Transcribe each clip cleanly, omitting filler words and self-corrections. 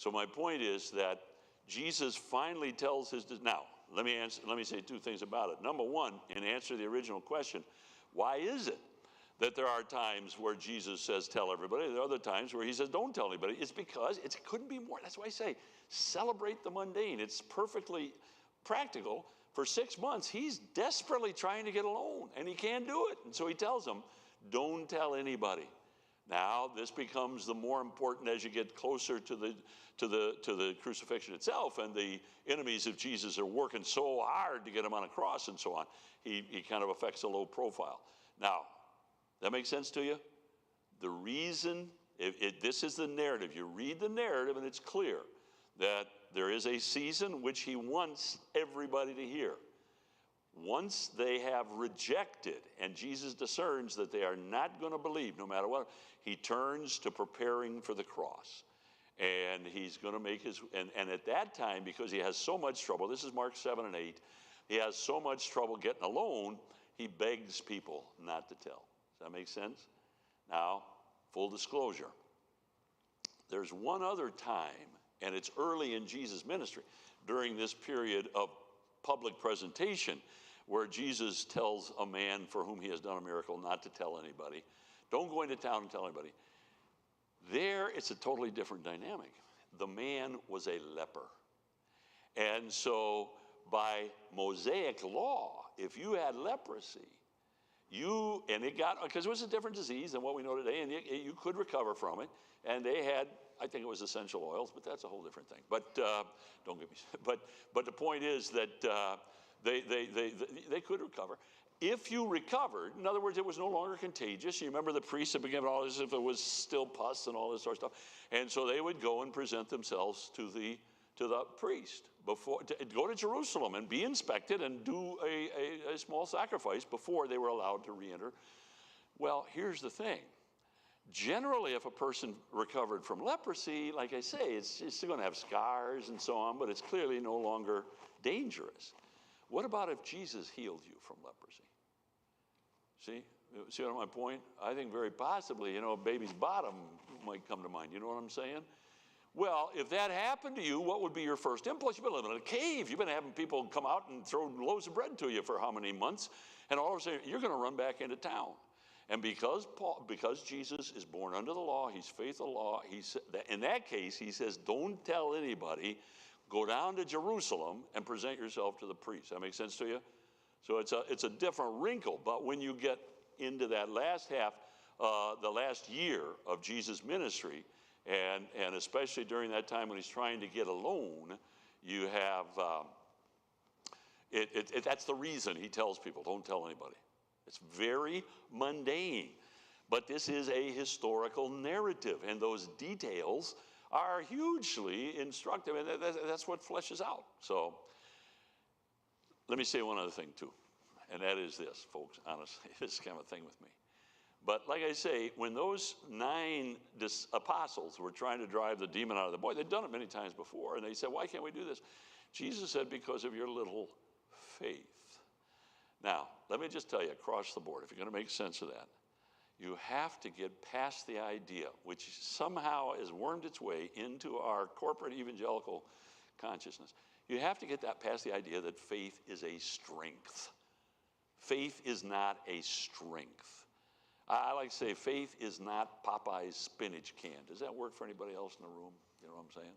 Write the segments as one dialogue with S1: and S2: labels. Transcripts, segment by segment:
S1: So my point is that Jesus finally tells his, now, let me say two things about it. Number one, in answer to the original question, why is it that there are times where Jesus says, tell everybody? There are other times where he says, don't tell anybody. It's because it couldn't be more. That's why I say, celebrate the mundane. It's perfectly practical. For 6 months, he's desperately trying to get alone, and he can't do it. And so he tells them, don't tell anybody. Now, this becomes the more important as you get closer to the crucifixion itself, and the enemies of Jesus are working so hard to get him on a cross and so on. He kind of affects a low profile. Now, that makes sense to you? The reason, this is the narrative. You read the narrative, and it's clear that there is a season which he wants everybody to hear. Once they have rejected, and Jesus discerns that they are not going to believe no matter what, he turns to preparing for the cross. And he's going to make his, and at that time, because he has so much trouble, this is Mark 7 and 8, he has so much trouble getting alone, he begs people not to tell. Does that make sense? Now, full disclosure, there's one other time, and it's early in Jesus' ministry, during this period of public presentation, where Jesus tells a man for whom he has done a miracle not to tell anybody. Don't go into town and tell anybody. There, it's a totally different dynamic. The man was a leper. And so by Mosaic law, if you had leprosy, because it was a different disease than what we know today, and you could recover from it. And they had, I think it was essential oils, but that's a whole different thing. But don't get me. But the point is that they could recover. If you recovered, in other words, it was no longer contagious. You remember the priests had been given all this if it was still pus and all this sort of stuff, and so they would go and present themselves to the priest go to Jerusalem and be inspected and do a small sacrifice before they were allowed to re-enter. Well, here's the thing. Generally, if a person recovered from leprosy, like I say, it's still going to have scars and so on, but it's clearly no longer dangerous. What about if Jesus healed you from leprosy? See what my point? I think very possibly, a baby's bottom might come to mind. You know what I'm saying? Well, if that happened to you, what would be your first impulse? You've been living in a cave. You've been having people come out and throw loaves of bread to you for how many months? And all of a sudden, you're going to run back into town. And because Jesus is born under the law, he's faithful to the law, in that case, he says, don't tell anybody. Go down to Jerusalem and present yourself to the priest. That makes sense to you? So it's a different wrinkle. But when you get into that last half, the last year of Jesus' ministry, and especially during that time when he's trying to get alone, you have, that's the reason he tells people, don't tell anybody. It's very mundane. But this is a historical narrative, and those details are hugely instructive, and that's what fleshes out. So let me say one other thing, too, and that is this, folks, honestly, this is kind of a thing with me. But like I say, when those 9 apostles were trying to drive the demon out of the boy, they'd done it many times before, and they said, why can't we do this? Jesus said, because of your little faith. Now, let me just tell you, across the board, if you're going to make sense of that, you have to get past the idea, which somehow has wormed its way into our corporate evangelical consciousness. You have to get that past the idea that faith is a strength. Faith is not a strength. I like to say faith is not Popeye's spinach can. Does that work for anybody else in the room? You know what I'm saying?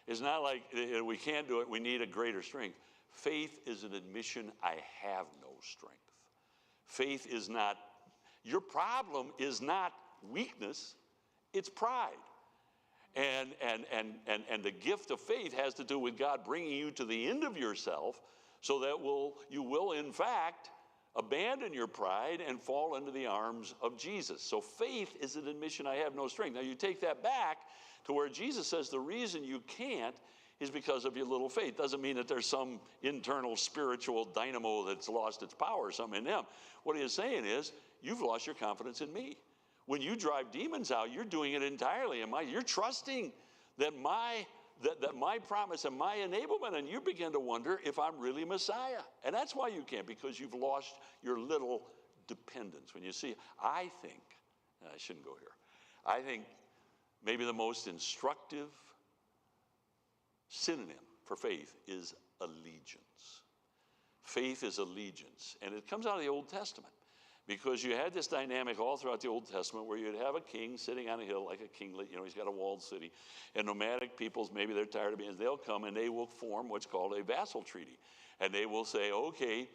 S1: It's not like we can't do it, we need a greater strength. Faith is an admission, I have no strength. Faith is not, your problem is not weakness, it's pride. And the gift of faith has to do with God bringing you to the end of yourself so that you will in fact abandon your pride and fall into the arms of Jesus. So faith is an admission, I have no strength. Now you take that back to where Jesus says the reason you can't is because of your little faith. Doesn't mean that there's some internal spiritual dynamo that's lost its power or something in them. What he is saying is, you've lost your confidence in me. When you drive demons out, you're doing it entirely in you're trusting that my promise and my enablement, and you begin to wonder if I'm really Messiah. And that's why you can't, because you've lost your little dependence. When you see, I think, and I shouldn't go here, I think maybe the most instructive synonym for faith is allegiance. Faith is allegiance. And it comes out of the Old Testament, because you had this dynamic all throughout the Old Testament where you'd have a king sitting on a hill like a kinglet. You know, he's got a walled city. And nomadic peoples, maybe they're tired of being, they'll come and they will form what's called a vassal treaty. And they will say, okay,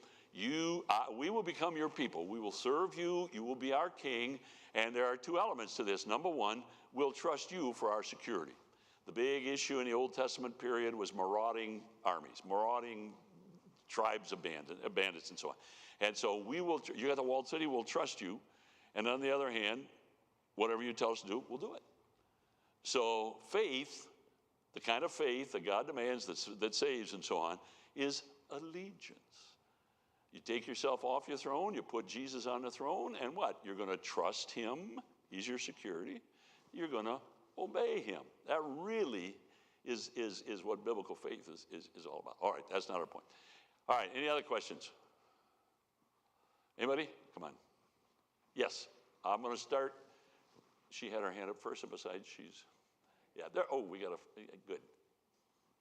S1: we will become your people. We will serve you. You will be our king. And there are two elements to this. Number one, we'll trust you for our security. The big issue in the Old Testament period was marauding armies, marauding tribes of bandits and so on. And so you got the walled city, we'll trust you. And on the other hand, whatever you tell us to do, we'll do it. So faith, the kind of faith that God demands that saves and so on, is allegiance. You take yourself off your throne, you put Jesus on the throne, and what? You're going to trust him. He's your security. You're going to obey him. That really is what biblical faith is all about. All right, that's not our point. All right, any other questions? Anybody? Come on. Yes, I'm going to start. She had her hand up first, and besides, yeah, there. Oh, we got good.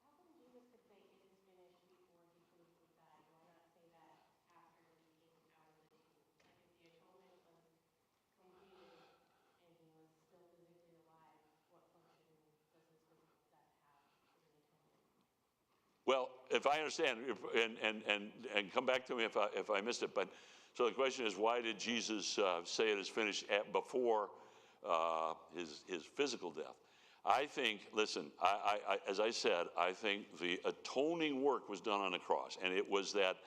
S2: How come Jesus could say it is finished before he physically died? Why not say that after he came out of the tomb? Like if the atonement was completed and he was still physically alive, what function does his physical death have as an atonement?
S1: Well, if I understand, and come back to me if I missed it, but so the question is, why did Jesus say it is finished before his physical death? I think, listen, as I said, I think the atoning work was done on the cross, and it was that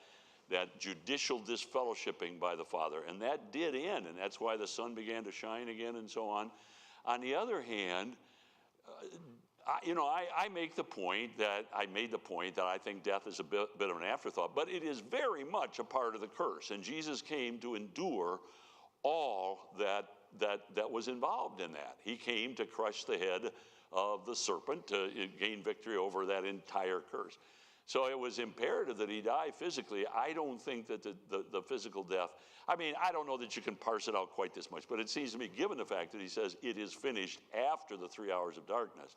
S1: judicial disfellowshipping by the Father, and that did end, and that's why the sun began to shine again and so on. On the other hand, I made the point that I think death is a bit of an afterthought, but it is very much a part of the curse. And Jesus came to endure all that was involved in that. He came to crush the head of the serpent to gain victory over that entire curse. So it was imperative that he die physically. I don't think that the physical death, I mean, I don't know that you can parse it out quite this much, but it seems to me, given the fact that he says it is finished after the 3 hours of darkness,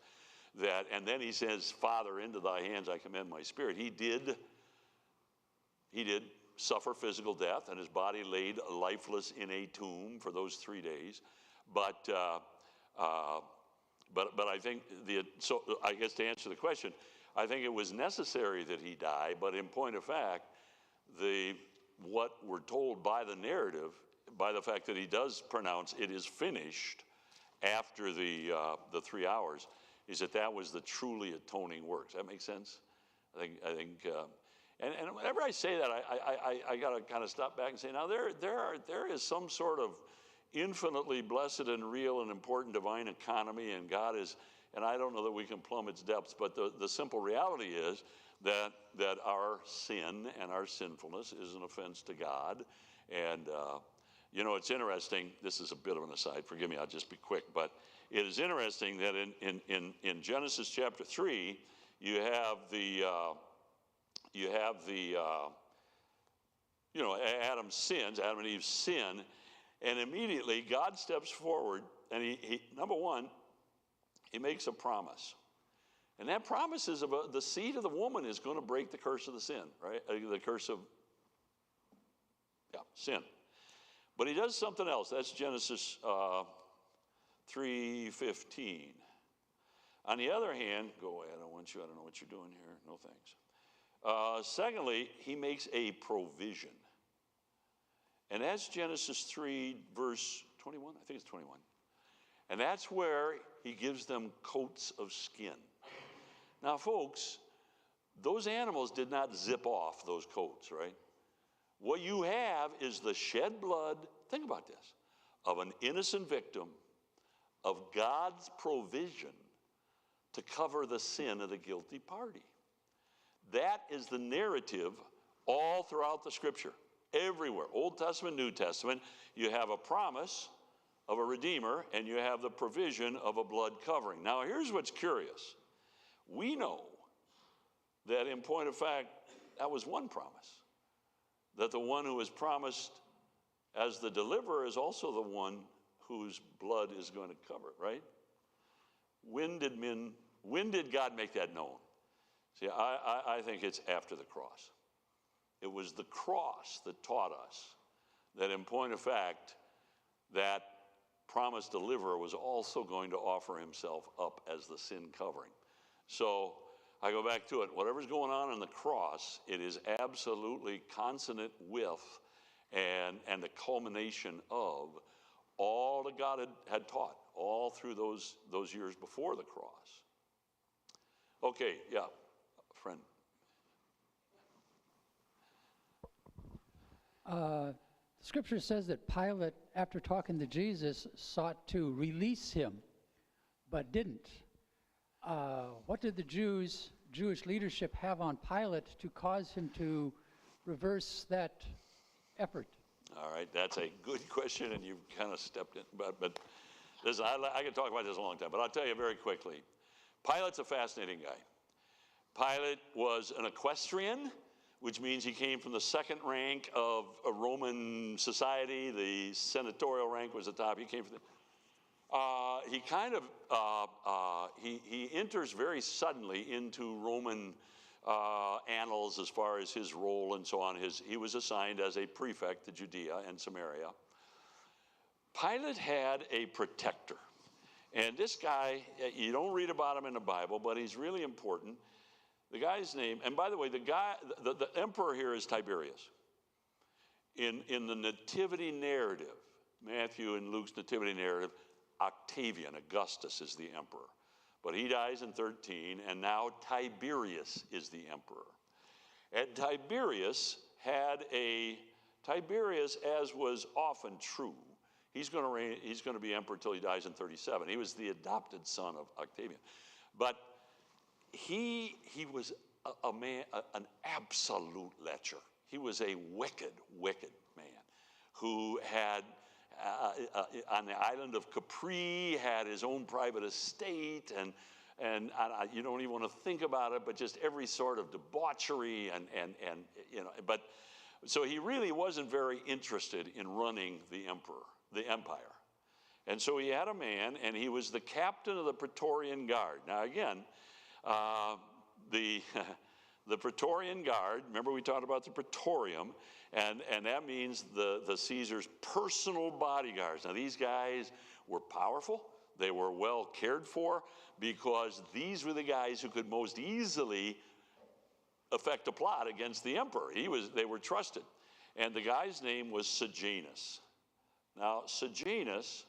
S1: and then he says, Father, into thy hands I commend my spirit. He did suffer physical death, and his body laid lifeless in a tomb for those 3 days. But I think so I guess to answer the question, I think it was necessary that he die. But in point of fact, what we're told by the narrative, by the fact that he does pronounce it is finished after the 3 hours, is that was the truly atoning work. Does that make sense? I think and whenever I say that, I got to kind of stop back and say, now there is some sort of infinitely blessed and real and important divine economy, and God is, and I don't know that we can plumb its depths, but the simple reality is that our sin and our sinfulness is an offense to God. And it's interesting, this is a bit of an aside, forgive me, I'll just be quick, but it is interesting that in Genesis chapter 3, you have Adam sins, Adam and Eve sin, and immediately God steps forward, and he number one, he makes a promise. And that promise is about the seed of the woman is going to break the curse of the sin, right? The curse of sin. But he does something else. That's Genesis 3:15. On the other hand, go away, I don't know what you're doing here. No thanks. Secondly, he makes a provision. And that's Genesis 3, verse 21. I think it's 21. And that's where he gives them coats of skin. Now, folks, those animals did not zip off those coats, right? What you have is the shed blood, think about this, of an innocent victim, of God's provision to cover the sin of the guilty party. That is the narrative all throughout the Scripture, everywhere. Old Testament, New Testament, you have a promise of a Redeemer, and you have the provision of a blood covering. Now, here's what's curious. We know that in point of fact, that was one promise, that the one who is promised as the deliverer is also the one whose blood is going to cover it, right? When did God make that known? See, I think it's after the cross. It was the cross that taught us that, in point of fact, that promised deliverer was also going to offer himself up as the sin covering. So I go back to it. Whatever's going on the cross, it is absolutely consonant with and the culmination of all that God had taught all through those years before the cross. Okay, yeah, friend.
S3: Scripture says that Pilate, after talking to Jesus, sought to release him, but didn't. What did the Jewish leadership have on Pilate to cause him to reverse that effort?
S1: All right, that's a good question, and you've kind of stepped in. But listen, I could talk about this a long time, but I'll tell you very quickly. Pilate's a fascinating guy. Pilate was an equestrian, which means he came from the second rank of a Roman society. The senatorial rank was the top. He came from he kind of, he enters very suddenly into Roman annals as far as his role and so on. He was assigned as a prefect to Judea and Samaria. Pilate had a protector. And this guy, you don't read about him in the Bible, but he's really important. The guy's name, and by the way, the emperor here is Tiberius. In the nativity narrative, Matthew and Luke's nativity narrative, Octavian, Augustus, is the emperor. But he dies in 13, and now Tiberius is the emperor. And Tiberius, as was often true, he's going to be emperor until he dies in 37. He was the adopted son of Octavian. But he was a man, an absolute lecher. He was a wicked, wicked man who had, on the island of Capri, had his own private estate, and you don't even want to think about it, but just every sort of debauchery and but so he really wasn't very interested in running the empire. And so he had a man, and he was the captain of the Praetorian Guard. Now again, the Praetorian Guard, remember we talked about the Praetorium, and that means the Caesar's personal bodyguards. Now these guys were powerful. They were well cared for because these were the guys who could most easily effect a plot against the emperor. They were trusted. And the guy's name was Sejanus. Now Sejanus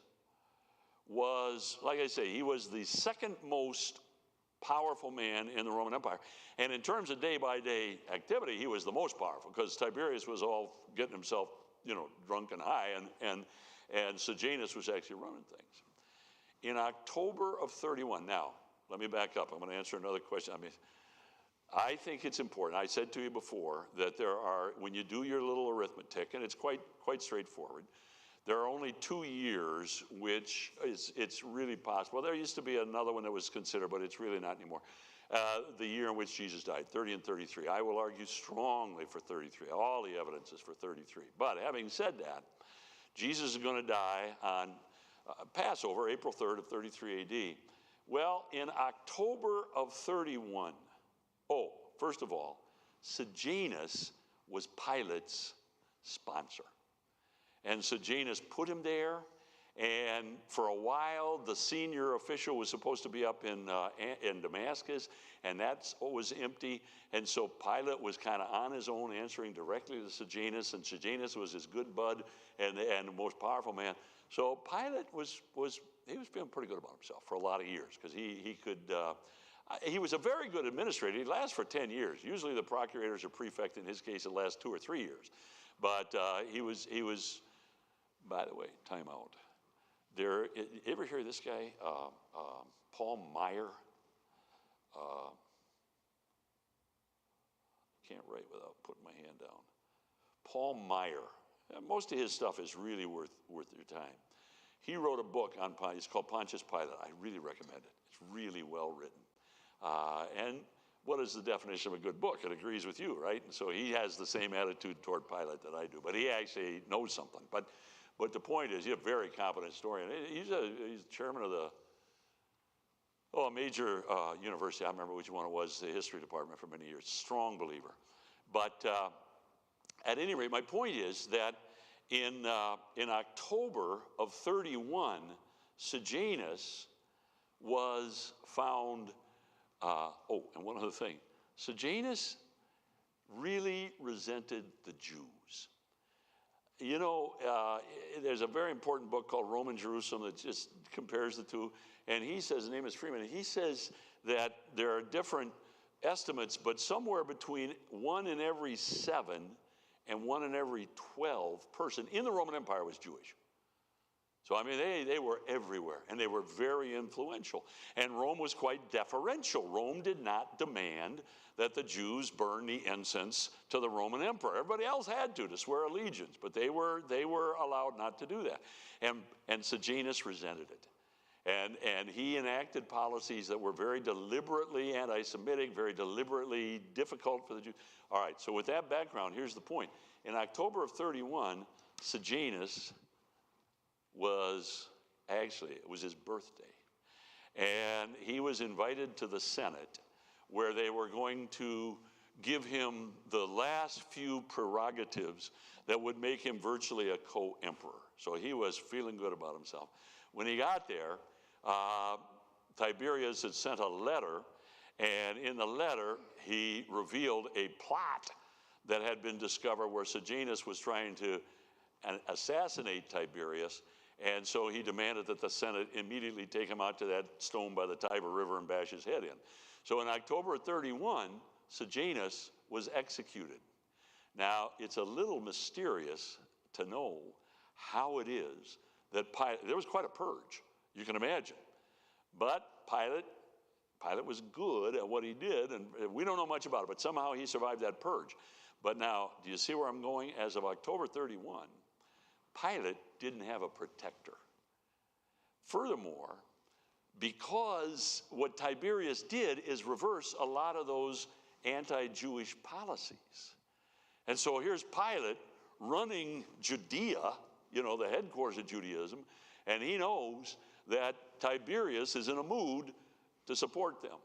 S1: was, like I say, he was the second most powerful man in the Roman Empire. And in terms of day-by-day activity, he was the most powerful because Tiberius was all getting himself, drunk and high, and Sejanus was actually running things. In October of 31, now, let me back up. I'm going to answer another question. I think it's important. I said to you before that when you do your little arithmetic, and it's quite straightforward, there are only 2 years which it's really possible. There used to be another one that was considered, but it's really not anymore. The year in which Jesus died, 30 and 33. I will argue strongly for 33. All the evidence is for 33. But having said that, Jesus is going to die on Passover, April 3rd of 33 AD. Well, in October of 31, first of all, Sejanus was Pilate's sponsor. And Sejanus put him there, and for a while, the senior official was supposed to be up in Damascus, and that was empty. And so Pilate was kind of on his own, answering directly to Sejanus, and Sejanus was his good bud and the most powerful man. So Pilate was feeling pretty good about himself for a lot of years because he was a very good administrator. He lasted for 10 years. Usually the procurators or prefect, in his case, it lasts 2 or 3 years. But he was. By the way, time out. You ever hear this guy, Paul Meyer? Can't write without putting my hand down. Paul Meyer. Most of his stuff is really worth your time. He wrote a book on Pilate. It's called Pontius Pilate. I really recommend it. It's really well written. And what is the definition of a good book? It agrees with you, right? And so he has the same attitude toward Pilate that I do. But he actually knows something. But the point is, he's a very competent historian. He's chairman of a major university. I remember which one it was, the history department for many years. Strong believer. But at any rate, my point is that in October of 31, Sejanus was found. And one other thing. Sejanus really resented the Jews. You know, there's a very important book called Roman Jerusalem that just compares the two. And he says, his name is Freeman, and he says that there are different estimates, but somewhere between 1 in every 7 and 1 in every 12 person in the Roman Empire was Jewish. So, I mean, they were everywhere, and they were very influential. And Rome was quite deferential. Rome did not demand that the Jews burn the incense to the Roman emperor. Everybody else had to swear allegiance, but they were allowed not to do that. And Sejanus resented it. And he enacted policies that were very deliberately anti-Semitic, very deliberately difficult for the Jews. All right, so with that background, here's the point. In October of 31, Sejanus it was his birthday. And he was invited to the Senate, where they were going to give him the last few prerogatives that would make him virtually a co-emperor. So he was feeling good about himself. When he got there, Tiberius had sent a letter, and in the letter, he revealed a plot that had been discovered where Sejanus was trying to assassinate Tiberius. And so he demanded that the Senate immediately take him out to that stone by the Tiber River and bash his head in. So in October of 31, Sejanus was executed. Now, it's a little mysterious to know how it is that Pilate, there was quite a purge, you can imagine. But Pilate was good at what he did, and we don't know much about it, but somehow he survived that purge. But now, do you see where I'm going? As of October 31, Pilate didn't have a protector. Furthermore, because what Tiberius did is reverse a lot of those anti-Jewish policies. And so here's Pilate running Judea, you know, the headquarters of Judaism, and he knows that Tiberius is in a mood to support them.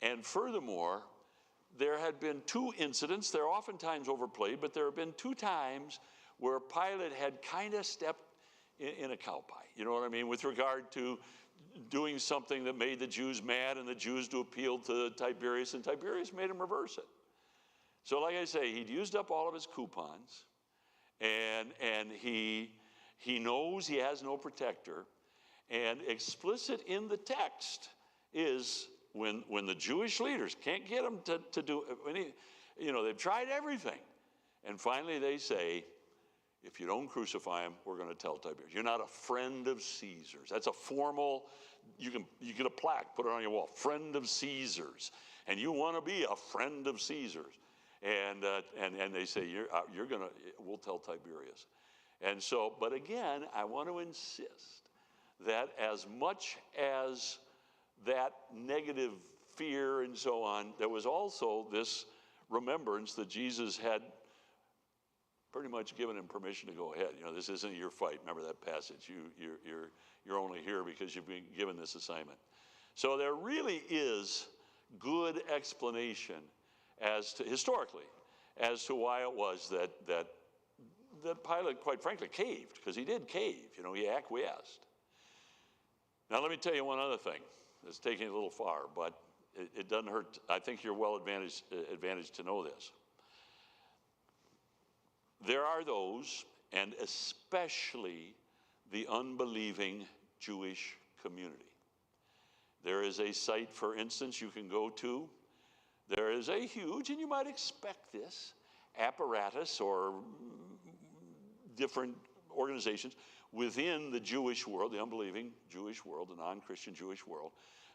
S1: And furthermore, there had been 2 incidents, they're oftentimes overplayed, but there have been 2 times where Pilate had kind of stepped in a cow pie, you know what I mean, with regard to doing something that made the Jews mad and the Jews to appeal to Tiberius, and Tiberius made him reverse it. So like I say, he'd used up all of his coupons, and he knows he has no protector, and explicit in the text is when the Jewish leaders can't get him to do, you know, they've tried everything, and finally they say, if you don't crucify him, we're going to tell Tiberius. You're not a friend of Caesar's. That's a formal, you get a plaque, put it on your wall, friend of Caesar's. And you want to be a friend of Caesar's. And they say, we'll tell Tiberius. And so, but again, I want to insist that as much as that negative fear and so on, there was also this remembrance that Jesus had pretty much given him permission to go ahead. You know, this isn't your fight. Remember that passage. You're only here because you've been given this assignment. So there really is good explanation as to, historically, as to why it was that Pilate, quite frankly, caved, because he did cave. You know, he acquiesced. Now, let me tell you one other thing. It's taking it a little far, but it doesn't hurt. I think you're well advantaged to know this. There are those, and especially the unbelieving Jewish community. There is a site, for instance, you can go to. There is a huge, and you might expect this, apparatus or different organizations within the Jewish world, the unbelieving Jewish world, the non-Christian Jewish world,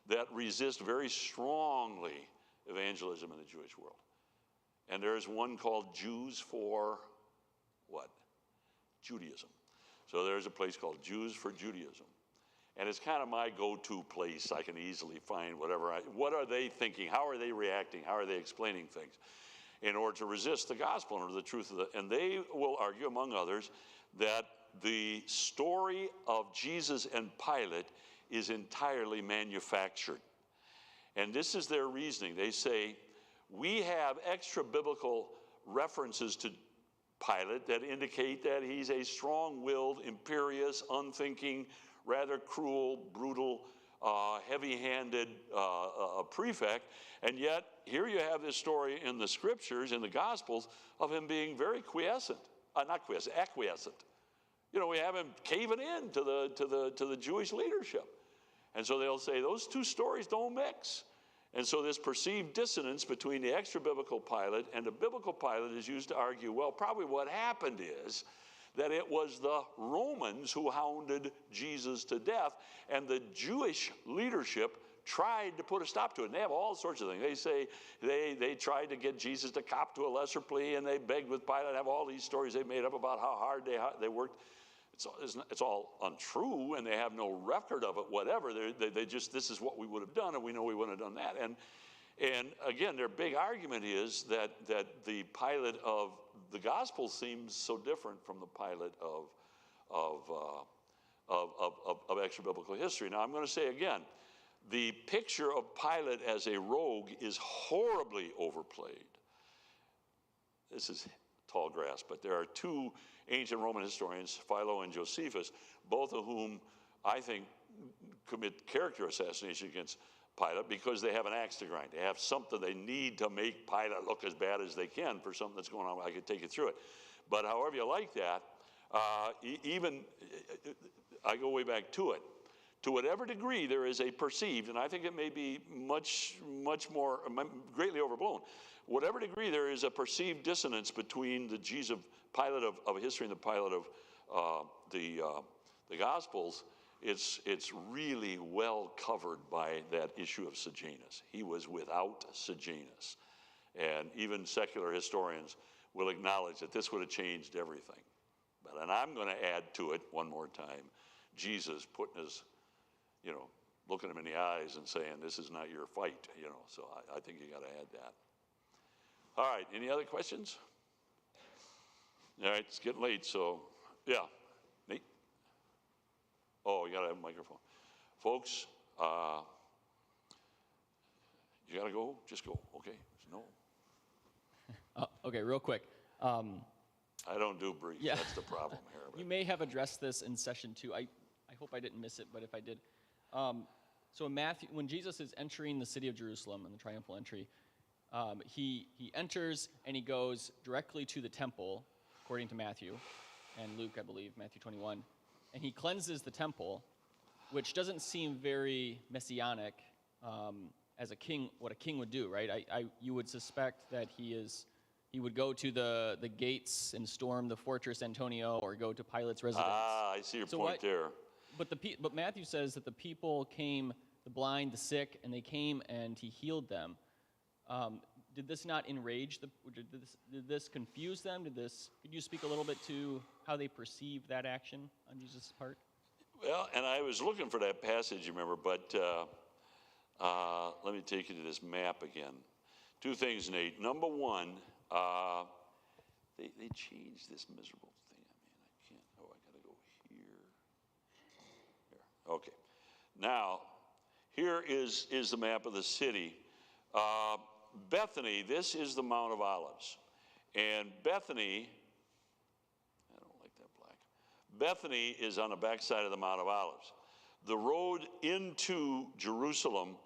S1: that resist very strongly evangelism in the Jewish world. And there is one called Jews for what? Judaism. So there's a place called Jews for Judaism. And it's kind of my go-to place. I can easily find what are they thinking? How are they reacting? How are they explaining things? In order to resist the gospel and the truth of and they will argue, among others, that the story of Jesus and Pilate is entirely manufactured. And this is their reasoning. They say, we have extra biblical references to Pilate that indicate that he's a strong-willed, imperious, unthinking, rather cruel, brutal, heavy-handed prefect. And yet, here you have this story in the scriptures, in the Gospels, of him being very acquiescent. You know, we have him caving in to the Jewish leadership. And so they'll say those two stories don't mix. And so this perceived dissonance between the extra-biblical Pilate and the biblical Pilate is used to argue, well, probably what happened is that it was the Romans who hounded Jesus to death, and the Jewish leadership tried to put a stop to it. And they have all sorts of things. They say they tried to get Jesus to cop to a lesser plea, and they begged with Pilate. Have all these stories they made up about how hard they worked. It's all untrue, and they have no record of it, whatever. They just, this is what we would have done, and we know we wouldn't have done that. And again, their big argument is that the Pilate of the gospel seems so different from the Pilate of extra-biblical history. Now, I'm going to say again, the picture of Pilate as a rogue is horribly overplayed. This is tall grass, but there are two ancient Roman historians, Philo and Josephus, both of whom I think commit character assassination against Pilate because they have an axe to grind. They have something they need to make Pilate look as bad as they can for something that's going on. I could take you through it. But however you like that, I go way back to it. To whatever degree there is a perceived, and I think it may be much more, greatly overblown, whatever degree there is a perceived dissonance between the Pilate of history and the Pilate of the Gospels, it's really well covered by that issue of Sejanus. He was without Sejanus. And even secular historians will acknowledge that this would have changed everything. And I'm going to add to it one more time, Jesus putting his, looking him in the eyes and saying, this is not your fight, so I think you got to add that. All right, any other questions? All right, it's getting late, so yeah. Nate? Oh, you got to have a microphone. Folks, you got to go? Just go, okay? No.
S4: Okay, real quick.
S1: I don't do brief.
S4: Yeah.
S1: That's the problem here.
S4: You may have addressed this in session 2. I hope I didn't miss it, but if I did. So in Matthew, when Jesus is entering the city of Jerusalem in the triumphal entry, he enters and he goes directly to the temple, according to Matthew and Luke, I believe, Matthew 21. And he cleanses the temple, which doesn't seem very messianic as a king, what a king would do, right? You would suspect that he would go to the gates and storm the fortress Antonio or go to Pilate's residence.
S1: Ah, I see your point there.
S4: But Matthew says that the people came, the blind, the sick, and they came and he healed them. Did this not enrage did this confuse them? Could you speak a little bit to how they perceive that action on Jesus' part?
S1: Well, and I was looking for that passage, you remember, but let me take you to this map again. Two things, Nate. Number one, they changed this miserable thing. I can't. Oh, I got to go here. There. Okay. Now, here is the map of the city. Bethany, this is the Mount of Olives. And Bethany, I don't like that black. Bethany is on the backside of the Mount of Olives. The road into Jerusalem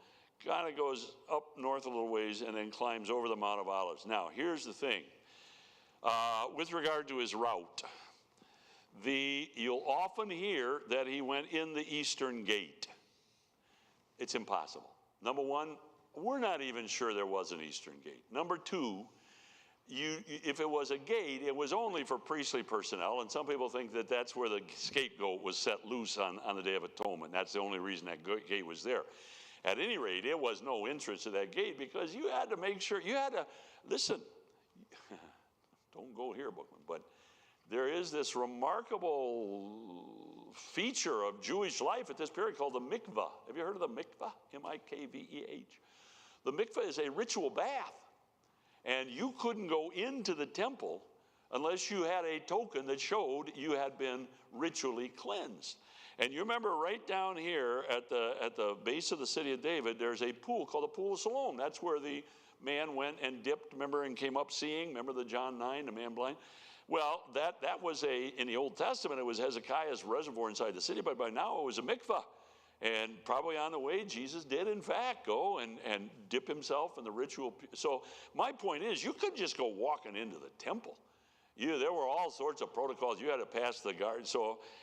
S1: kind of goes up north a little ways and then climbs over the Mount of Olives. Now, here's the thing. With regard to his route, you'll often hear that he went in the eastern gate. It's impossible. Number one, we're not even sure there was an eastern gate. Number two, if it was a gate, it was only for priestly personnel, and some people think that that's where the scapegoat was set loose on the Day of Atonement. That's the only reason that gate was there. At any rate, it was no entrance to that gate because you had to make sure, listen, don't go here, Bookman, but there is this remarkable feature of Jewish life at this period called the mikvah. Have you heard of the mikvah? M-I-K-V-E-H. The mikvah is a ritual bath, and you couldn't go into the temple unless you had a token that showed you had been ritually cleansed. And you remember right down here at the base of the city of David, there's a pool called the Pool of Siloam. That's where the man went and dipped, remember, and came up seeing. Remember the John 9, the man blind? Well, that was in the Old Testament, it was Hezekiah's reservoir inside the city, but by now it was a mikvah. And probably on the way, Jesus did, in fact, go and dip himself in the ritual. So my point is, you couldn't just go walking into the temple. There were all sorts of protocols. You had to pass the guard.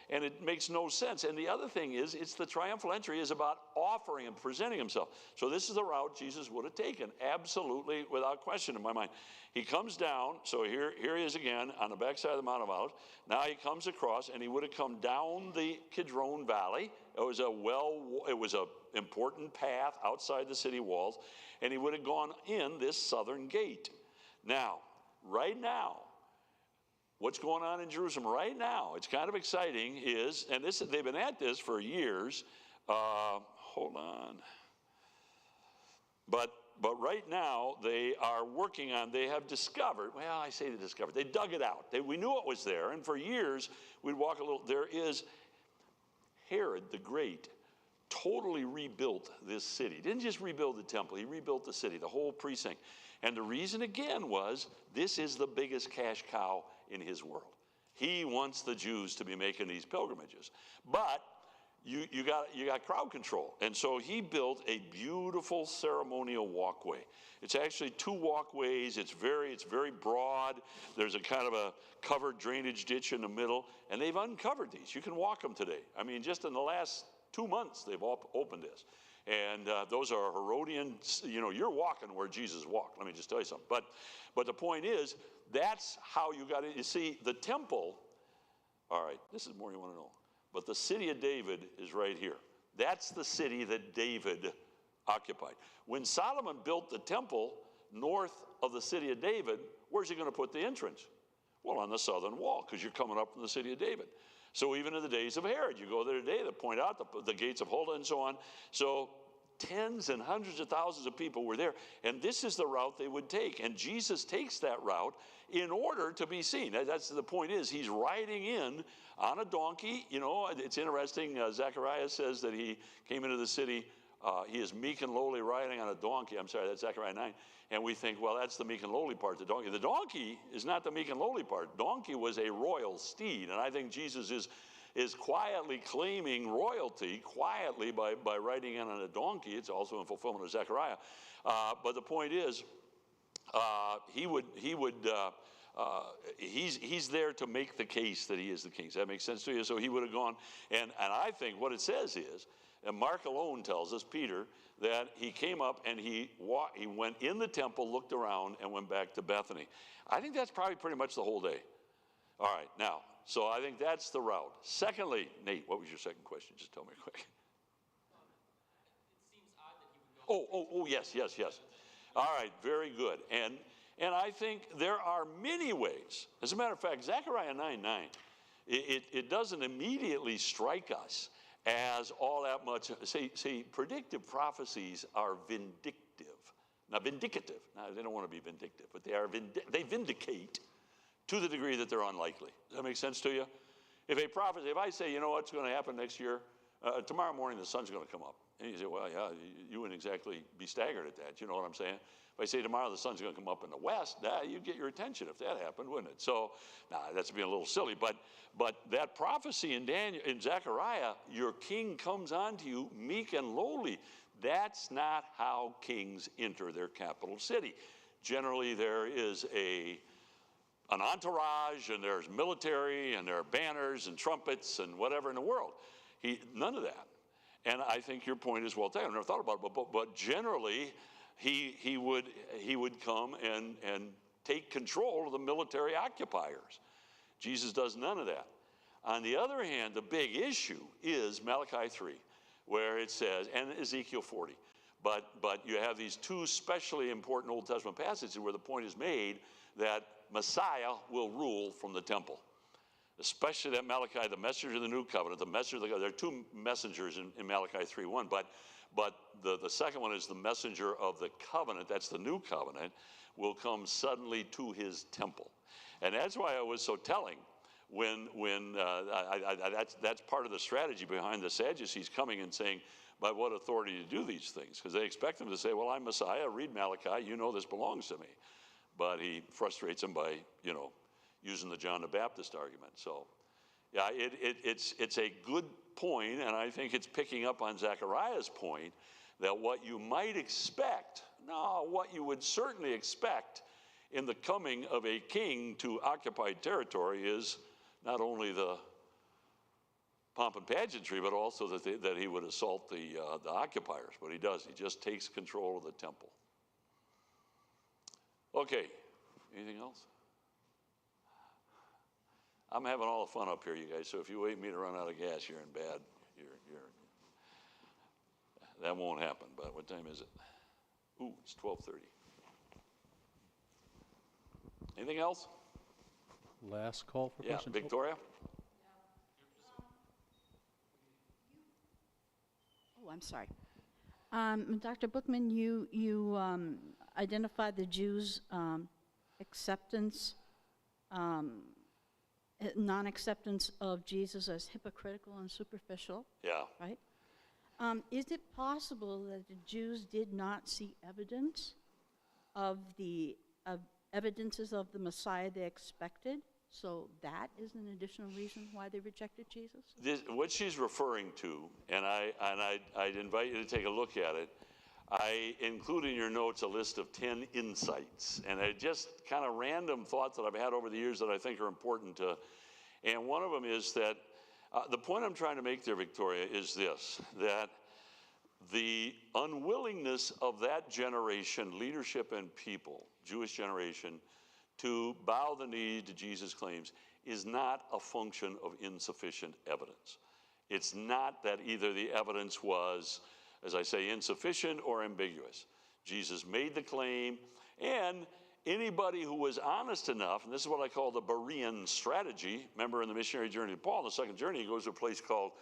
S1: And it makes no sense. And the other thing is, it's the triumphal entry is about offering and presenting himself. So this is the route Jesus would have taken, absolutely without question in my mind. He comes down. So here he is again on the backside of the Mount of Olives. Now he comes across, and he would have come down the Kidron Valley. It was an important path outside the city walls, and he would have gone in this southern gate. Now, right now, what's going on in Jerusalem right now, it's kind of exciting, and they've been at this for years. Hold on. But right now, they are working on, they have discovered, well, I say they discovered, they dug it out. We knew it was there, and for years, we'd walk a little, there is Herod the Great totally rebuilt this city. He didn't just rebuild the temple, he rebuilt the city, the whole precinct. And the reason again was, this is the biggest cash cow in his world. He wants the Jews to be making these pilgrimages. But you got crowd control. And so he built a beautiful ceremonial walkway. It's actually 2 walkways. It's very broad. There's a kind of a covered drainage ditch in the middle. And they've uncovered these. You can walk them today. I mean, just in the last 2 months, they've opened this. And those are Herodian, you're walking where Jesus walked. Let me just tell you something. But the point is, that's how you got it. You see, the temple, all right, this is more you want to know. But the city of David is right here. That's the city that David occupied. When Solomon built the temple north of the city of David, where's he going to put the entrance? Well, on the southern wall, because you're coming up from the city of David. So even in the days of Herod, you go there today, they point out the gates of Huldah and so on. So tens and hundreds of thousands of people were there. And this is the route they would take. And Jesus takes that route in order to be seen. That's the point is, he's riding in on a donkey. It's interesting. Zechariah says that he came into the city. He is meek and lowly riding on a donkey. I'm sorry, that's Zechariah 9. And we think, well, that's the meek and lowly part, the donkey. The donkey is not the meek and lowly part. Donkey was a royal steed. And I think Jesus is quietly claiming royalty, quietly by riding in on a donkey. It's also in fulfillment of Zechariah. But the point is, he's there to make the case that he is the king. Does that make sense to you? So he would have gone, and I think what it says is, and Mark alone tells us, Peter, that he came up and he went in the temple, looked around, and went back to Bethany. I think that's probably pretty much the whole day. All right, now, so I think that's the route. Secondly, Nate, what was your second question? Just tell me quick.
S4: It seems odd that he would go.
S1: Yes. All right, very good. And I think there are many ways. As a matter of fact, Zechariah 9:9, it doesn't immediately strike us as all that much. See, predictive prophecies are vindictive. Now, vindicative. Now, they don't want to be vindictive, but they vindicate to the degree that they're unlikely. Does that make sense to you? If I say, what's going to happen next year? Tomorrow morning the sun's going to come up. And you say, well, yeah, you wouldn't exactly be staggered at that. You know what I'm saying? If I say tomorrow the sun's going to come up in the west, you'd get your attention if that happened, wouldn't it? So, that's being a little silly. But that prophecy in Zechariah, your king comes onto you meek and lowly. That's not how kings enter their capital city. Generally, there is an entourage, and there's military, and there are banners and trumpets and whatever in the world. None of that. And I think your point is well taken. I've never thought about it, but generally, he would come and take control of the military occupiers. Jesus does none of that. On the other hand, the big issue is Malachi 3, where it says, and Ezekiel 40. But you have these 2 especially important Old Testament passages where the point is made that Messiah will rule from the temple. Especially that Malachi, the messenger of the new covenant, the messenger of the covenant. There are 2 messengers in Malachi 3:1, but the second one is the messenger of the covenant. That's the new covenant, will come suddenly to his temple. And that's why it was so telling that's part of the strategy behind the Sadducees coming and saying, by what authority to do these things? Because they expect them to say, well, I'm Messiah, read Malachi, you know this belongs to me. But he frustrates them by, using the John the Baptist argument. So, yeah, it's a good point, and I think it's picking up on Zechariah's point that what you might expect, what you would certainly expect in the coming of a king to occupied territory is not only the pomp and pageantry, but also that he would assault the occupiers. But he does. He just takes control of the temple. Okay. Anything else? I'm having all the fun up here, you guys. So if you wait me to run out of gas, you're in bad. That won't happen. But what time is it? Ooh, it's 12:30. Anything else?
S5: Last call for questions.
S1: Yeah, Victoria?
S6: Oh, I'm sorry. Dr. Bookman, you identified the Jews' acceptance, non-acceptance of Jesus as hypocritical and superficial.
S1: Yeah.
S6: Right? Is it possible that the Jews did not see evidence of evidences of the Messiah they expected? So that is an additional reason why they rejected Jesus?
S1: What she's referring to, and I'd invite you to take a look at it, I include in your notes a list of 10 insights, and I just kind of random thoughts that I've had over the years that I think are important to, and one of them is that the point I'm trying to make there, Victoria, is this, that the unwillingness of that generation, leadership and people, Jewish generation, to bow the knee to Jesus' claims is not a function of insufficient evidence. It's not that either the evidence was, as I say, insufficient or ambiguous. Jesus made the claim, and anybody who was honest enough, and this is what I call the Berean strategy. Remember in the missionary journey of Paul, the second journey, he goes to a place called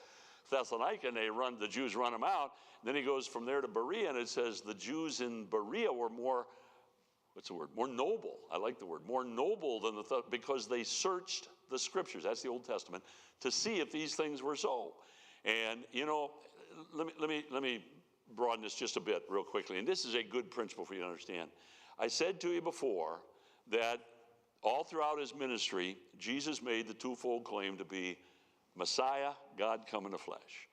S1: Thessalonica, and the Jews run him out. Then he goes from there to Berea, and it says the Jews in Berea were more, more noble. I like the word, more noble than because they searched the scriptures, that's the Old Testament, to see if these things were so. And, let me broaden this just a bit real quickly. And this is a good principle for you to understand. I said to you before that all throughout his ministry, Jesus made the twofold claim to be Messiah, God come in the flesh.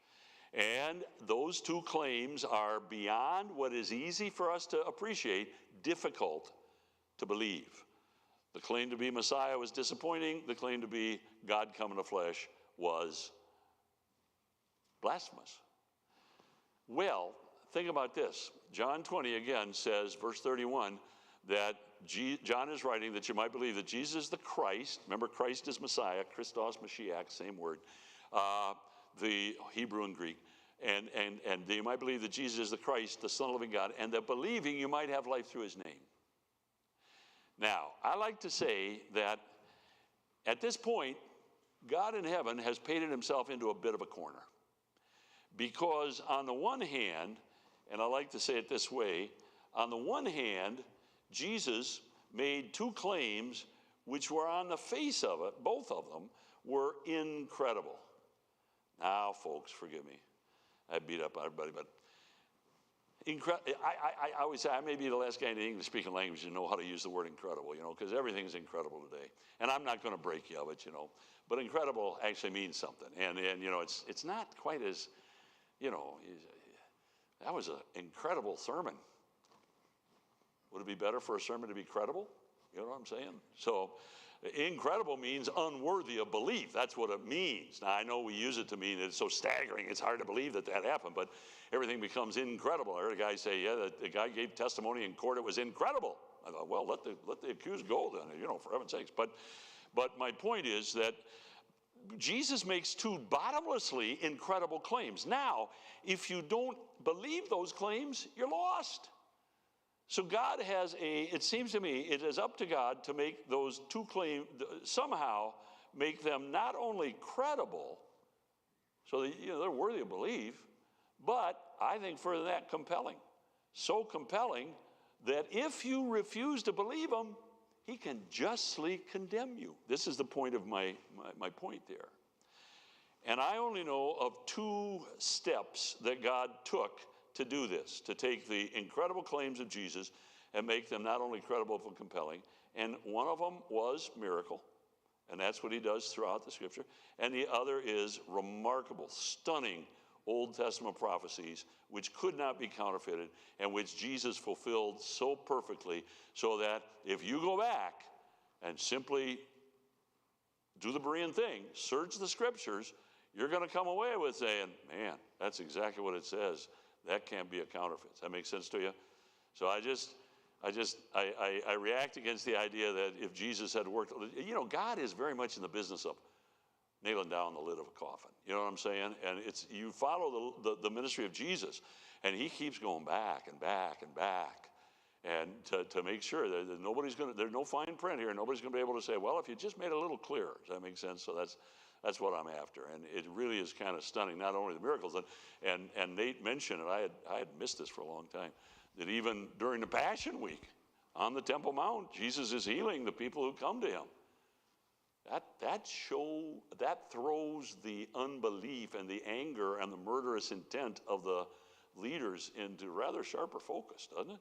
S1: And those two claims are beyond what is easy for us to appreciate, difficult to believe. The claim to be Messiah was disappointing. The claim to be God come in the flesh was blasphemous. Well, think about this. John 20 again says, verse 31, that John is writing that you might believe that Jesus is the Christ. Remember, Christ is Messiah, Christos, Mashiach, same word, the Hebrew and Greek. And you might believe that Jesus is the Christ, the Son of the living God, and that believing you might have life through his name. Now, I like to say that at this point, God in heaven has painted himself into a bit of a corner. Because on the one hand, and I like to say it this way, on the one hand, Jesus made two claims which were on the face of it, both of them, were incredible. Now, folks, forgive me. I beat up everybody, but I always say I may be the last guy in the English-speaking language to know how to use the word incredible, because everything's incredible today. And I'm not going to break you of it, But incredible actually means something. And it's not quite as, that was an incredible sermon. Would it be better for a sermon to be credible? You know what I'm saying? So incredible means unworthy of belief. That's what it means. Now, I know we use it to mean it's so staggering, it's hard to believe that happened, but everything becomes incredible. I heard a guy say, the guy gave testimony in court, it was incredible. I thought, well, let the accused go then, for heaven's sakes. But my point is that Jesus makes two bottomlessly incredible claims. Now, if you don't believe those claims, you're lost. So God has it seems to me, it is up to God to make those two claims, somehow make them not only credible, so that they're worthy of belief, but I think further than that, compelling. So compelling that if you refuse to believe them, he can justly condemn you. This is the point of my point there. And I only know of 2 steps that God took to do this, to take the incredible claims of Jesus and make them not only credible but compelling. And one of them was miracle, and that's what he does throughout the scripture. And the other is remarkable, stunning Old Testament prophecies which could not be counterfeited and which Jesus fulfilled so perfectly, so that if you go back and simply do the Berean thing, search the scriptures, you're going to come away with saying, man, that's exactly what it says. That can't be a counterfeit. Does that make sense to you? So I react against the idea that if Jesus had worked, God is very much in the business of nailing down the lid of a coffin. You know what I'm saying? And you follow the ministry of Jesus, and he keeps going back and back and back, and to make sure that there's no fine print here. Nobody's going to be able to say, well, if you just made it a little clearer. Does that make sense? So that's what I'm after, and it really is kind of stunning. Not only the miracles, and Nate mentioned it. I had missed this for a long time. That even during the Passion Week on the Temple Mount, Jesus is healing the people who come to him. That throws the unbelief and the anger and the murderous intent of the leaders into rather sharper focus, doesn't it?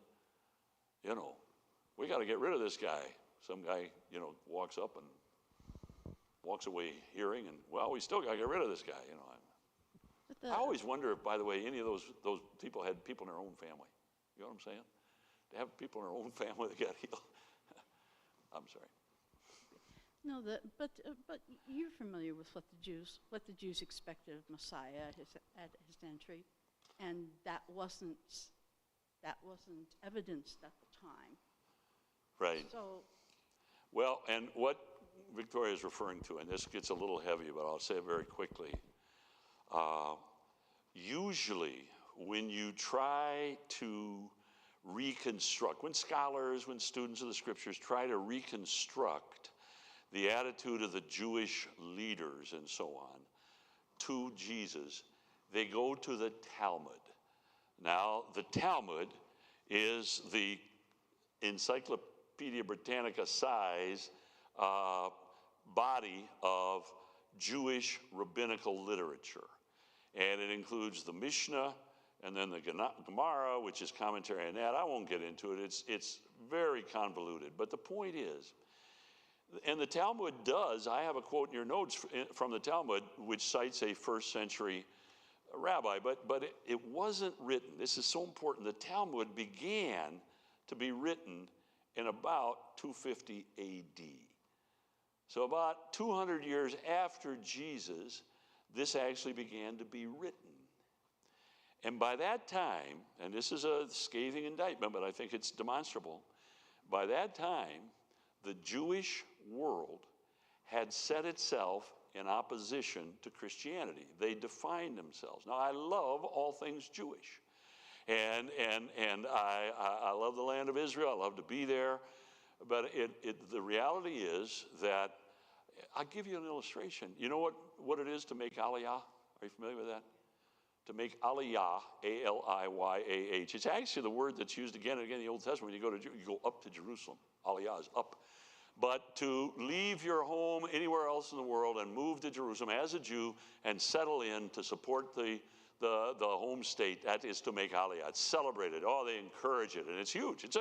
S1: We got to get rid of this guy. Some guy, walks up and walks away hearing, and we still got to get rid of this guy. I always wonder if, by the way, any of those people had people in their own family. You know what I'm saying? To have people in their own family that got healed. I'm sorry.
S6: No, but you're familiar with what the Jews expected of Messiah at his entry, and that wasn't evidenced at the time.
S1: Right.
S6: So.
S1: Well, and what Victoria is referring to, and this gets a little heavy, but I'll say it very quickly. Usually, when you try to reconstruct, when students of the scriptures try to reconstruct the attitude of the Jewish leaders and so on to Jesus, they go to the Talmud. Now, the Talmud is the Encyclopedia Britannica size body of Jewish rabbinical literature. And it includes the Mishnah and then the Gemara, which is commentary on that. I won't get into it. It's very convoluted. But the point is, and the Talmud does, I have a quote in your notes from the Talmud, which cites a first century rabbi, but it wasn't written. This is so important. The Talmud began to be written in about 250 AD. So about 200 years after Jesus, this actually began to be written. And by that time, and this is a scathing indictment, but I think it's demonstrable, by that time, the Jewish world had set itself in opposition to Christianity. They defined themselves. Now, I love all things Jewish. And I love the land of Israel. I love to be there. But the reality is that, I'll give you an illustration. You know what it is to make aliyah? Are you familiar with that? To make aliyah, A-L-I-Y-A-H. It's actually the word that's used again and again in the Old Testament. When you go up to Jerusalem. Aliyah is up. But to leave your home anywhere else in the world and move to Jerusalem as a Jew and settle in to support the home state, that is to make aliyah. It's celebrated. Oh, they encourage it, and it's huge. It's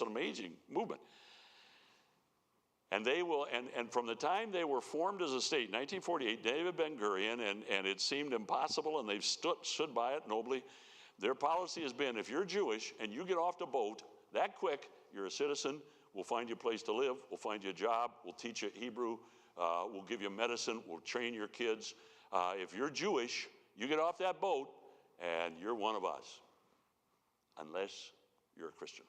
S1: an amazing movement. And they will, and from the time they were formed as a state, 1948, David Ben-Gurion, and it seemed impossible, and they've stood by it nobly. Their policy has been, if you're Jewish and you get off the boat that quick, you're a citizen. We'll find you a place to live. We'll find you a job. We'll teach you Hebrew. We'll give you medicine. We'll train your kids. If you're Jewish, you get off that boat, and you're one of us, unless you're a Christian.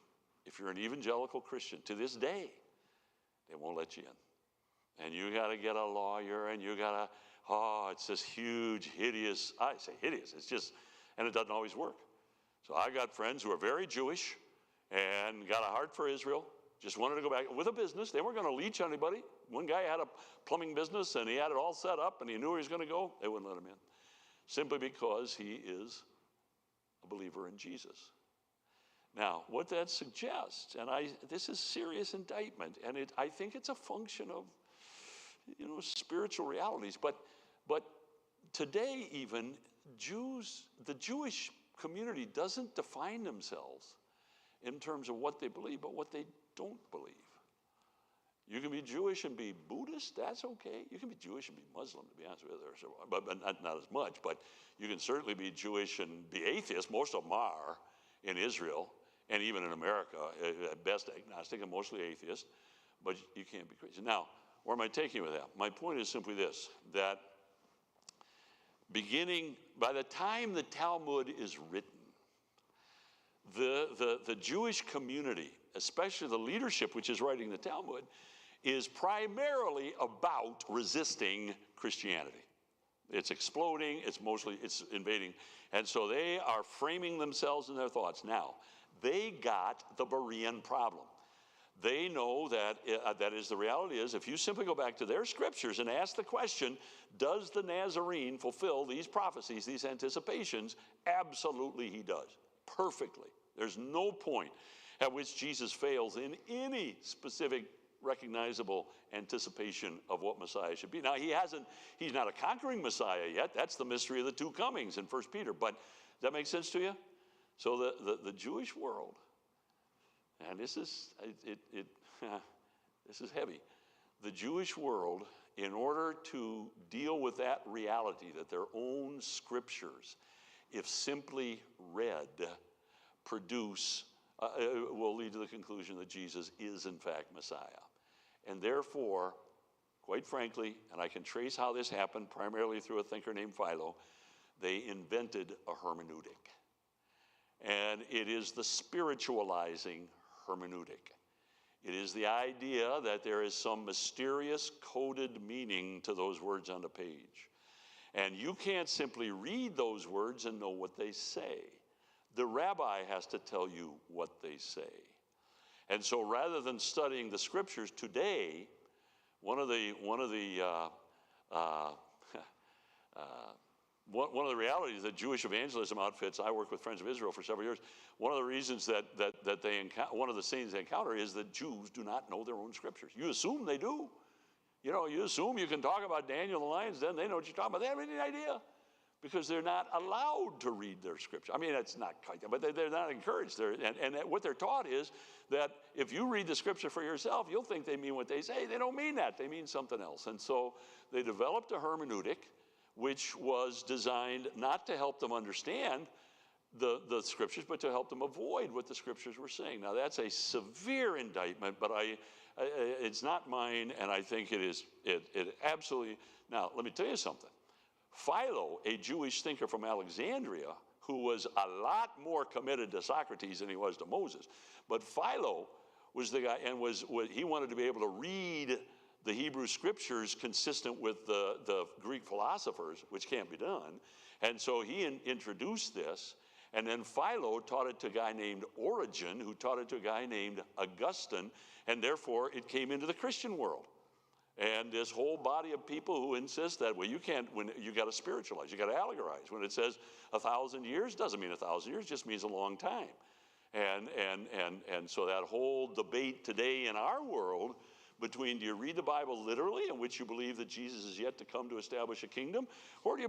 S1: If you're an evangelical Christian, to this day, they won't let you in. And you got to get a lawyer, and you got to, it's this huge, hideous, I say hideous, it's just, and it doesn't always work. So I got friends who are very Jewish and got a heart for Israel, just wanted to go back with a business. They weren't going to leech anybody. One guy had a plumbing business, and he had it all set up, and he knew he was going to go. They wouldn't let him in, simply because he is a believer in Jesus. Now, what that suggests, and this is serious indictment, and I think it's a function of, spiritual realities. But today, even the Jewish community doesn't define themselves in terms of what they believe, but what they don't believe. You can be Jewish and be Buddhist, that's okay. You can be Jewish and be Muslim, to be honest with you, but not as much. But you can certainly be Jewish and be atheist. Most of them are in Israel, and even in America, at best agnostic and mostly atheist. But you can't be crazy. Now, where am I taking you with that? My point is simply this, that by the time the Talmud is written, the Jewish community, especially the leadership which is writing the Talmud, is primarily about resisting Christianity. It's exploding, it's invading. And so they are framing themselves in their thoughts. Now, they got the Berean problem. They know that the reality is, if you simply go back to their scriptures and ask the question, does the Nazarene fulfill these prophecies, these anticipations? Absolutely he does, perfectly. There's no point at which Jesus fails in any specific recognizable anticipation of what Messiah should be. Now, he's not a conquering Messiah yet. That's the mystery of the two comings in 1 Peter. But does that make sense to you? So the Jewish world, and this is heavy. The Jewish world, in order to deal with that reality that their own scriptures, if simply read, will lead to the conclusion that Jesus is in fact Messiah. And therefore, quite frankly, and I can trace how this happened primarily through a thinker named Philo, they invented a hermeneutic. And it is the spiritualizing hermeneutic. It is the idea that there is some mysterious coded meaning to those words on the page. And you can't simply read those words and know what they say. The rabbi has to tell you what they say. And so rather than studying the scriptures today, one of the realities that Jewish evangelism outfits, I worked with Friends of Israel for several years, one of the reasons one of the things they encounter is that Jews do not know their own scriptures. You assume they do. You assume you can talk about Daniel and the lion's den, they know what you're talking about. They have any idea, because they're not allowed to read their scripture. I mean, it's not quite that, but they're not encouraged. And what they're taught is that if you read the scripture for yourself, you'll think they mean what they say. They don't mean that. They mean something else. And so they developed a hermeneutic, which was designed not to help them understand the scriptures, but to help them avoid what the scriptures were saying. Now, that's a severe indictment, but it's not mine, and I think it absolutely. Now, let me tell you something. Philo, a Jewish thinker from Alexandria, who was a lot more committed to Socrates than he was to Moses, but Philo was the guy, and he wanted to be able to read the Hebrew scriptures consistent with the Greek philosophers, which can't be done. And so he introduced this, and then Philo taught it to a guy named Origen, who taught it to a guy named Augustine, and therefore it came into the Christian world. And this whole body of people who insist that, well, you got to spiritualize, you got to allegorize. When it says 1,000 years, doesn't mean 1,000 years, just means a long time. And so that whole debate today in our world between, do you read the Bible literally, in which you believe that Jesus is yet to come to establish a kingdom, or do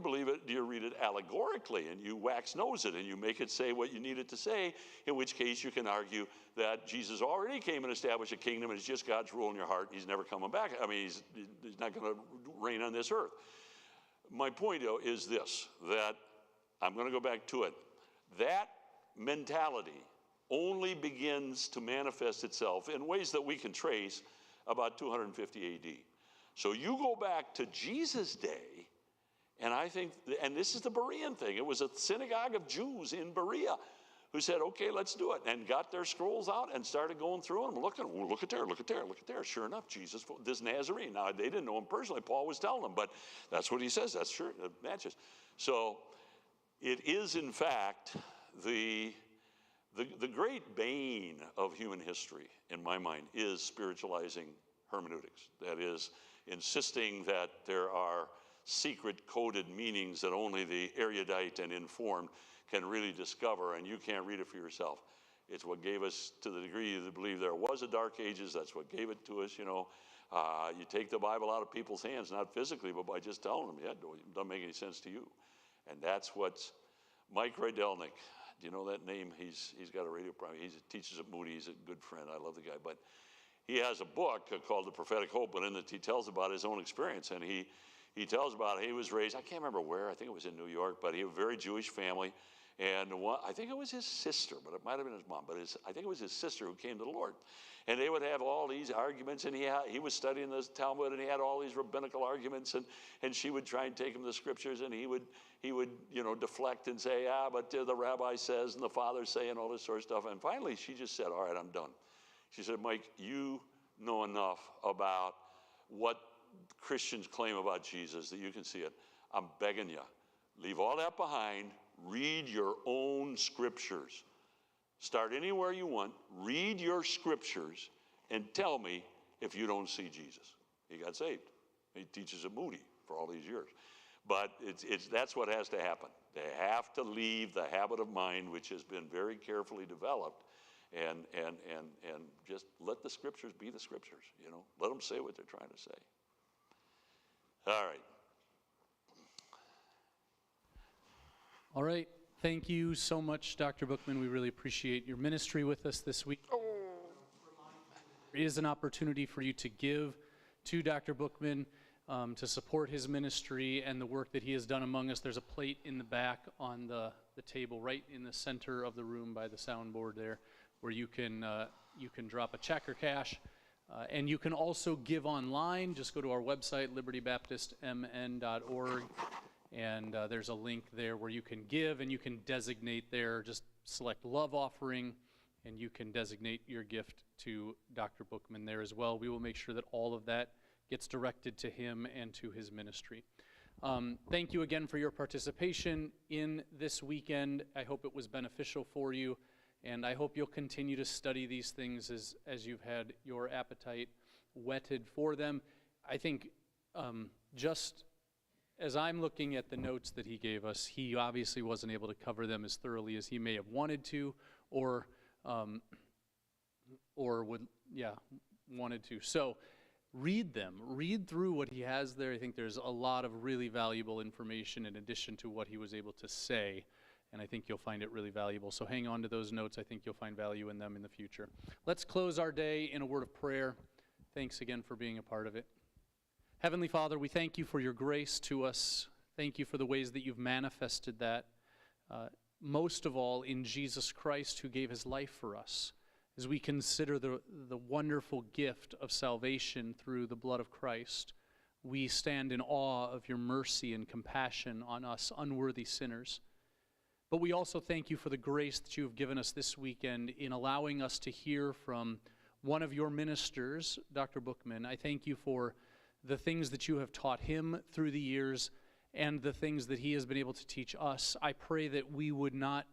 S1: you read it allegorically, and you wax nose it, and you make it say what you need it to say, in which case you can argue that Jesus already came and established a kingdom, and it's just God's rule in your heart, he's never coming back. I mean, he's not going to reign on this earth. My point, though, is this, that I'm going to go back to it. That mentality only begins to manifest itself in ways that we can trace about 250 AD. So you go back to Jesus' day, and I think, and this is the Berean thing, it was a synagogue of Jews in Berea who said, okay, let's do it, and got their scrolls out and started going through them, looking, oh, look at there, look at there, look at there. Sure enough, Jesus, this Nazarene. Now, they didn't know him personally. Paul was telling them, but that's what he says. That's sure, it matches. So it is, in fact, the great bane of human history, in my mind, is spiritualizing hermeneutics. That is, insisting that there are secret coded meanings that only the erudite and informed can really discover, and you can't read it for yourself. It's what gave us, to the degree that believe there was a dark ages, that's what gave it to us, you know. You take the Bible out of people's hands, not physically, but by just telling them, yeah, it doesn't make any sense to you. And that's what's Mike Rydelnik. Do you know that name? He's got a radio program. He teaches at Moody. He's a good friend. I love the guy. But he has a book called The Prophetic Hope, and in it he tells about his own experience. And he tells about he was raised, I can't remember where, I think it was in New York, but he had a very Jewish family. And I think it was his sister, but it might have been his mom, but I think it was his sister who came to the Lord. And they would have all these arguments, and he was studying the Talmud, and he had all these rabbinical arguments, and she would try and take him to the scriptures, and he would deflect and say, but the rabbi says, and the fathers say, and all this sort of stuff. And finally, she just said, all right, I'm done. She said, Mike, you know enough about what Christians claim about Jesus that you can see it. I'm begging you, leave all that behind. Read your own scriptures. Start anywhere you want. Read your scriptures and tell me if you don't see Jesus. He got saved. He teaches at Moody for all these years. But that's what has to happen. They have to leave the habit of mind, which has been very carefully developed, and just let the scriptures be the scriptures. You know, let them say what they're trying to say. All right.
S5: All right. Thank you so much, Dr. Bookman. We really appreciate your ministry with us this week. There is an opportunity for you to give to Dr. Bookman to support his ministry and the work that he has done among us. There's a plate in the back on the table right in the center of the room by the soundboard there where you can drop a check or cash. And you can also give online. Just go to our website, libertybaptistmn.org. And there's a link there where you can give, and you can designate there, just select love offering, and you can designate your gift to Dr. Bookman there as well. We will make sure that all of that gets directed to him and to his ministry. Thank you again for your participation in this weekend. I hope it was beneficial for you, and I hope you'll continue to study these things as you've had your appetite whetted for them. I think just as I'm looking at the notes that he gave us, he obviously wasn't able to cover them as thoroughly as he may have wanted to, or wanted to. So read them. Read through what he has there. I think there's a lot of really valuable information in addition to what he was able to say, and I think you'll find it really valuable. So hang on to those notes. I think you'll find value in them in the future. Let's close our day in a word of prayer. Thanks again for being a part of it. Heavenly Father, we thank you for your grace to us. Thank you for the ways that you've manifested that, most of all in Jesus Christ, who gave his life for us. As we consider the wonderful gift of salvation through the blood of Christ, we stand in awe of your mercy and compassion on us unworthy sinners. But we also thank you for the grace that you have given us this weekend in allowing us to hear from one of your ministers, Dr. Bookman. I thank you for the things that you have taught him through the years and the things that he has been able to teach us. I pray that we would not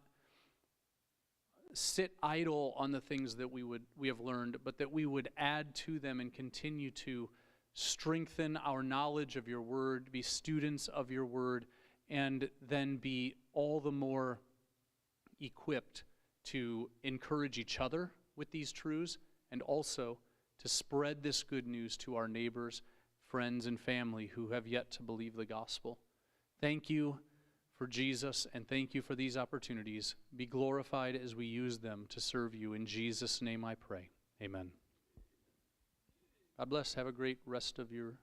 S5: sit idle on the things that we have learned, but that we would add to them and continue to strengthen our knowledge of your word, be students of your word, and then be all the more equipped to encourage each other with these truths and also to spread this good news to our neighbors, friends, and family who have yet to believe the gospel. Thank you for Jesus, and thank you for these opportunities. Be glorified as we use them to serve you. In Jesus' name I pray. Amen. God bless. Have a great rest of your